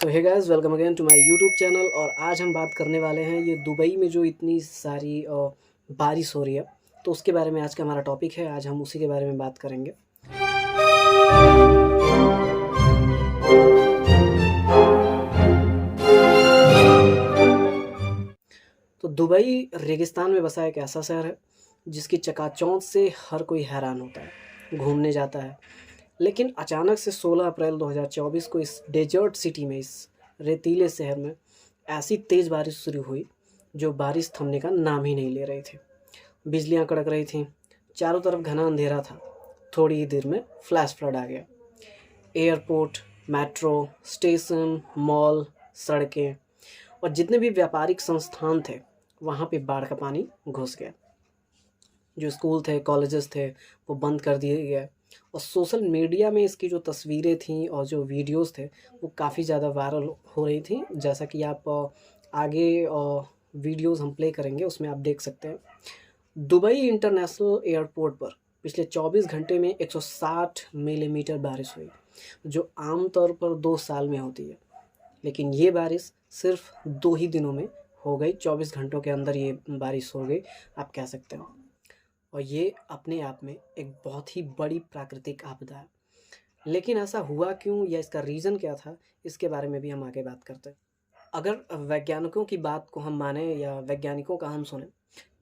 तो hey guys, welcome again to my YouTube channel. और आज हम बात करने वाले हैं ये दुबई में जो इतनी सारी बारिश हो रही है, तो उसके बारे में आज का हमारा टॉपिक है। आज हम उसी के बारे में बात करेंगे। तो दुबई रेगिस्तान में बसा एक ऐसा शहर है जिसकी चकाचौंध से हर कोई हैरान होता है, घूमने जाता है। लेकिन अचानक से 16 अप्रैल 2024 को इस डेजर्ट सिटी में, इस रेतीले शहर में ऐसी तेज़ बारिश शुरू हुई जो बारिश थमने का नाम ही नहीं ले रही थी। बिजलियां कड़क रही थीं, चारों तरफ घना अंधेरा था। थोड़ी ही देर में फ्लैश फ्लड आ गया। एयरपोर्ट, मेट्रो स्टेशन, मॉल, सड़कें और जितने भी व्यापारिक संस्थान थे, वहाँ पे बाढ़ का पानी घुस गया। जो स्कूल थे, कॉलेजेस थे, वो बंद कर दिए गए। और सोशल मीडिया में इसकी जो तस्वीरें थीं और जो वीडियोस थे, वो काफ़ी ज़्यादा वायरल हो रही थी। जैसा कि आप आगे वीडियोस हम प्ले करेंगे, उसमें आप देख सकते हैं। दुबई इंटरनेशनल एयरपोर्ट पर पिछले 24 घंटे में 160 मिलीमीटर बारिश हुई, जो आमतौर पर 2 साल में होती है। लेकिन ये बारिश सिर्फ 2 ही दिनों में हो गई। 24 घंटों के अंदर ये बारिश हो गई, आप कह सकते हो। और ये अपने आप में एक बहुत ही बड़ी प्राकृतिक आपदा है। लेकिन ऐसा हुआ क्यों, या इसका रीज़न क्या था, इसके बारे में भी हम आगे बात करते हैं। अगर वैज्ञानिकों की बात को हम माने या वैज्ञानिकों का हम सुने,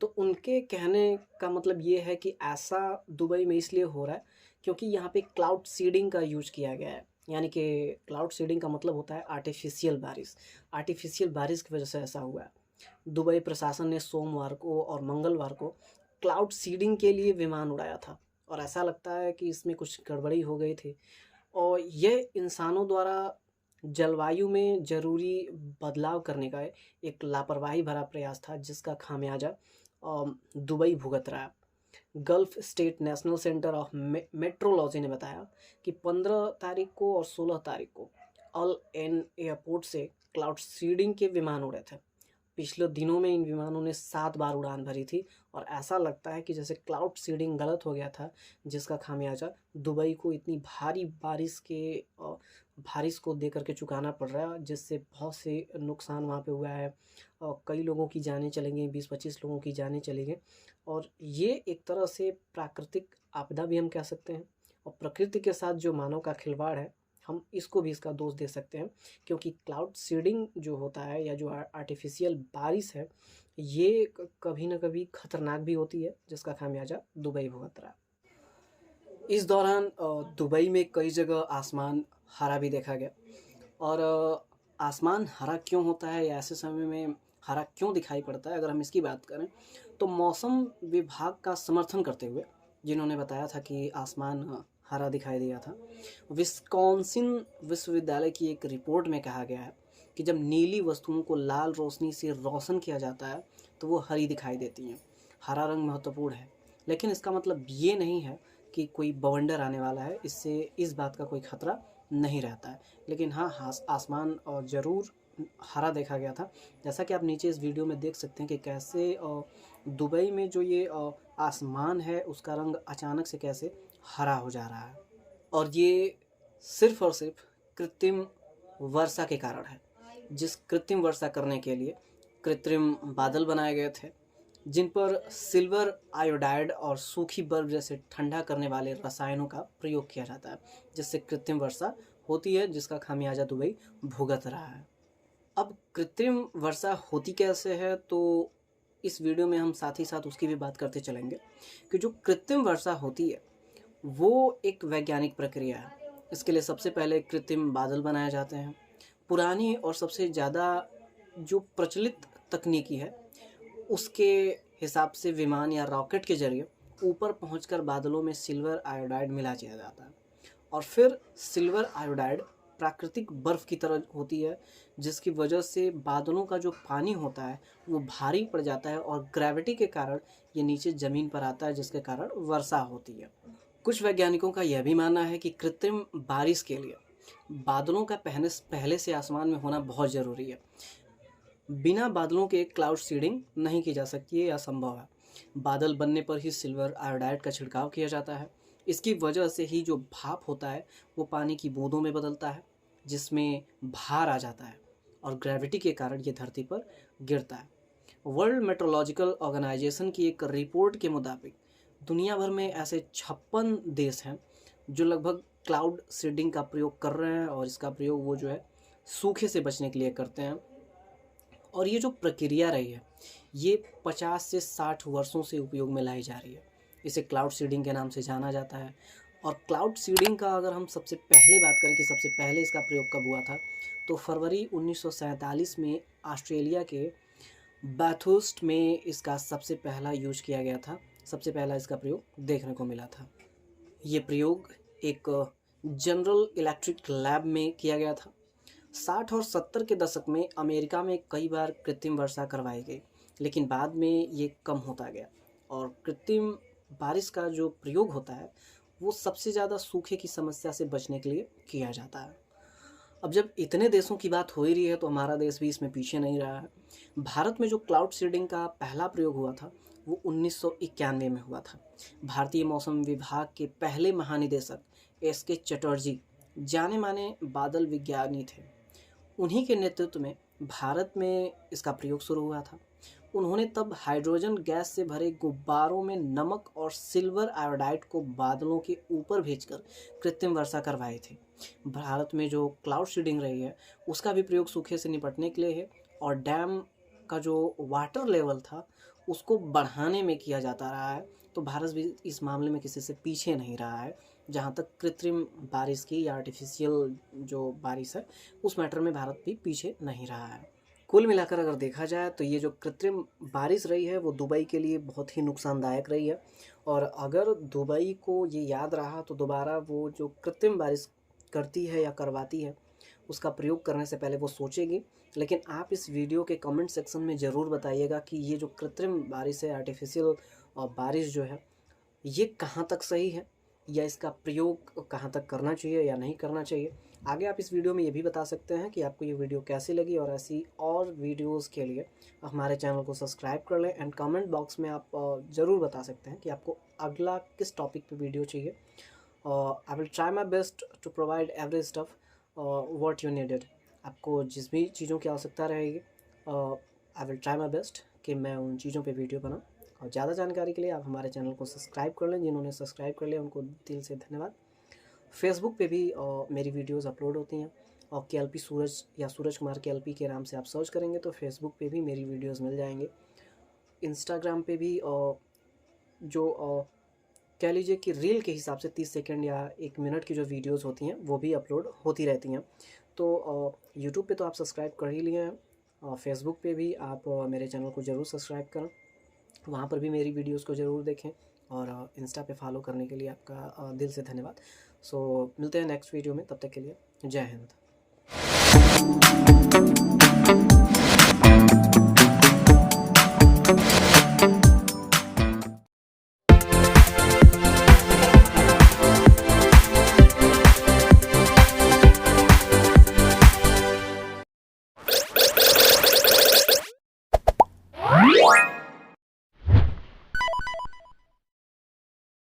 तो उनके कहने का मतलब ये है कि ऐसा दुबई में इसलिए हो रहा है क्योंकि यहाँ पे क्लाउड सीडिंग का यूज़ किया गया है। यानी कि क्लाउड सीडिंग का मतलब होता है आर्टिफिशियल बारिश। आर्टिफिशियल बारिश की वजह से ऐसा हुआ है। दुबई प्रशासन ने सोमवार को और मंगलवार को क्लाउड सीडिंग के लिए विमान उड़ाया था, और ऐसा लगता है कि इसमें कुछ गड़बड़ी हो गई थी। और यह इंसानों द्वारा जलवायु में ज़रूरी बदलाव करने का एक लापरवाही भरा प्रयास था, जिसका खामियाजा दुबई भुगत रहा है। Gulf state national centre of metrology ने बताया कि 15 तारीख को और 16 तारीख को अल एन एयरपोर्ट से क्लाउड सीडिंग के विमान उड़े थे। पिछले दिनों में इन विमानों ने 7 बार उड़ान भरी थी, और ऐसा लगता है कि जैसे क्लाउड सीडिंग गलत हो गया था, जिसका खामियाजा दुबई को इतनी भारी बारिश को दे करके चुकाना पड़ रहा है, जिससे बहुत से नुकसान वहाँ पे हुआ है। और कई लोगों की जानें चली गई, 20-25 लोगों की जानें चली गई। और ये एक तरह से प्राकृतिक आपदा भी हम कह सकते हैं। और प्रकृति के साथ जो मानव का खिलवाड़ है, हम इसको भी इसका दोष दे सकते हैं। क्योंकि क्लाउड सीडिंग जो होता है, या जो आर्टिफिशियल बारिश है, ये कभी ना कभी खतरनाक भी होती है, जिसका खामियाजा दुबई भुगत रहा है। इस दौरान दुबई में कई जगह आसमान हरा भी देखा गया। और आसमान हरा क्यों होता है, या ऐसे समय में हरा क्यों दिखाई पड़ता है, अगर हम इसकी बात करें तो मौसम विभाग का समर्थन करते हुए, जिन्होंने बताया था कि आसमान हरा दिखाई दिया था, विस्कॉन्सिन विश्वविद्यालय की एक रिपोर्ट में कहा गया है कि जब नीली वस्तुओं को लाल रोशनी से रोशन किया जाता है तो वो हरी दिखाई देती हैं। हरा रंग महत्वपूर्ण है, लेकिन इसका मतलब ये नहीं है कि कोई बवंडर आने वाला है। इससे इस बात का कोई खतरा नहीं रहता है। लेकिन हाँ, आसमान और ज़रूर हरा देखा गया था। जैसा कि आप नीचे इस वीडियो में देख सकते हैं कि कैसे दुबई में जो ये आसमान है, उसका रंग अचानक से कैसे हरा हो जा रहा है। और ये सिर्फ़ और सिर्फ कृत्रिम वर्षा के कारण है। जिस कृत्रिम वर्षा करने के लिए कृत्रिम बादल बनाए गए थे, जिन पर सिल्वर आयोडाइड और सूखी बर्फ जैसे ठंडा करने वाले रसायनों का प्रयोग किया जाता है, जिससे कृत्रिम वर्षा होती है, जिसका खामियाजा दुबई भुगत रहा है। अब कृत्रिम वर्षा होती कैसे है, तो इस वीडियो में हम साथ ही साथ उसकी भी बात करते चलेंगे कि जो कृत्रिम वर्षा होती है, वो एक वैज्ञानिक प्रक्रिया है। इसके लिए सबसे पहले कृत्रिम बादल बनाए जाते हैं। पुरानी और सबसे ज़्यादा जो प्रचलित तकनीकी है, उसके हिसाब से विमान या रॉकेट के ज़रिए ऊपर पहुंचकर बादलों में सिल्वर आयोडाइड मिला दिया जाता है। और फिर सिल्वर आयोडाइड प्राकृतिक बर्फ़ की तरह होती है, जिसकी वजह से बादलों का जो पानी होता है वो भारी पड़ जाता है, और ग्रेविटी के कारण ये नीचे ज़मीन पर आता है, जिसके कारण वर्षा होती है। कुछ वैज्ञानिकों का यह भी मानना है कि कृत्रिम बारिश के लिए बादलों का पहले से आसमान में होना बहुत ज़रूरी है। बिना बादलों के क्लाउड सीडिंग नहीं की जा सकती है, या असंभव है। बादल बनने पर ही सिल्वर आयोडाइड का छिड़काव किया जाता है। इसकी वजह से ही जो भाप होता है वो पानी की बूंदों में बदलता है। जिसमें भार आ जाता है और ग्रेविटी के कारण ये धरती पर गिरता है। वर्ल्ड मेट्रोलॉजिकल ऑर्गेनाइजेशन की एक रिपोर्ट के मुताबिक दुनिया भर में ऐसे 56 देश हैं जो लगभग क्लाउड सीडिंग का प्रयोग कर रहे हैं, और इसका प्रयोग वो जो है सूखे से बचने के लिए करते हैं। और ये जो प्रक्रिया रही है ये 50 से 60 वर्षों से उपयोग में लाई जा रही है। इसे क्लाउड सीडिंग के नाम से जाना जाता है। और क्लाउड सीडिंग का अगर हम सबसे पहले बात करें कि सबसे पहले इसका प्रयोग कब हुआ था, तो फरवरी 1947 में ऑस्ट्रेलिया के बैथुर्स्ट में इसका सबसे पहला यूज किया गया था। सबसे पहला इसका प्रयोग देखने को मिला था। ये प्रयोग एक जनरल इलेक्ट्रिक लैब में किया गया था। 60 और 70 के दशक में अमेरिका में कई बार कृत्रिम वर्षा करवाई गई, लेकिन बाद में ये कम होता गया। और कृत्रिम बारिश का जो प्रयोग होता है वो सबसे ज़्यादा सूखे की समस्या से बचने के लिए किया जाता है। अब जब इतने देशों की बात हो ही रही है तो हमारा देश भी इसमें पीछे नहीं रहा है। भारत में जो क्लाउड सीडिंग का पहला प्रयोग हुआ था वो 1991 में हुआ था। भारतीय मौसम विभाग के पहले महानिदेशक एस.के. चटर्जी जाने माने बादल विज्ञानी थे। उन्हीं के नेतृत्व में भारत में इसका प्रयोग शुरू हुआ था। उन्होंने तब हाइड्रोजन गैस से भरे गुब्बारों में नमक और सिल्वर आयोडाइड को बादलों के ऊपर भेजकर कृत्रिम वर्षा करवाई थी। भारत में जो क्लाउड सीडिंग रही है उसका भी प्रयोग सूखे से निपटने के लिए है, और डैम का जो वाटर लेवल था उसको बढ़ाने में किया जाता रहा है। तो भारत भी इस मामले में किसी से पीछे नहीं रहा है। जहाँ तक कृत्रिम बारिश की या आर्टिफिशियल जो बारिश है उस मैटर में भारत भी पीछे नहीं रहा है। कुल मिलाकर अगर देखा जाए तो ये जो कृत्रिम बारिश रही है वो दुबई के लिए बहुत ही नुकसानदायक रही है। और अगर दुबई को ये याद रहा तो दोबारा वो जो कृत्रिम बारिश करती है या करवाती है उसका प्रयोग करने से पहले वो सोचेगी। लेकिन आप इस वीडियो के कमेंट सेक्शन में ज़रूर बताइएगा कि ये जो कृत्रिम बारिश है, आर्टिफिशियल बारिश जो है, ये कहाँ तक सही है या इसका प्रयोग कहाँ तक करना चाहिए या नहीं करना चाहिए। आगे आप इस वीडियो में ये भी बता सकते हैं कि आपको ये वीडियो कैसी लगी, और ऐसी और वीडियोस के लिए हमारे चैनल को सब्सक्राइब कर लें। एंड कमेंट बॉक्स में आप ज़रूर बता सकते हैं कि आपको अगला किस टॉपिक पे वीडियो चाहिए। I will try my best to provide every stuff what you needed. आपको जिस भी चीज़ों की आवश्यकता रहेगी I will try my best कि मैं उन चीज़ों पे वीडियो बनाऊँ। और ज़्यादा जानकारी के लिए आप हमारे चैनल को सब्सक्राइब कर लें। जिन्होंने सब्सक्राइब कर लिया उनको दिल से धन्यवाद। फेसबुक पे भी मेरी वीडियोस अपलोड होती हैं, और KLP सूरज या सूरज कुमार KLP के नाम से आप सर्च करेंगे तो फेसबुक पे भी मेरी वीडियोस मिल जाएंगे। इंस्टाग्राम पे भी जो कह लीजिए कि रील के हिसाब से 30 सेकंड या 1 मिनट की जो वीडियोस होती हैं वो भी अपलोड होती रहती हैं। तो यूट्यूब पे तो आप सब्सक्राइब कर ही लिए हैं, फेसबुक पे भी आप मेरे चैनल को ज़रूर सब्सक्राइब करें, वहाँ पर भी मेरी वीडियोस को ज़रूर देखें। और इंस्टा पे फॉलो करने के लिए आपका दिल से धन्यवाद। सो मिलते हैं नेक्स्ट वीडियो में, तब तक के लिए जय हिंद।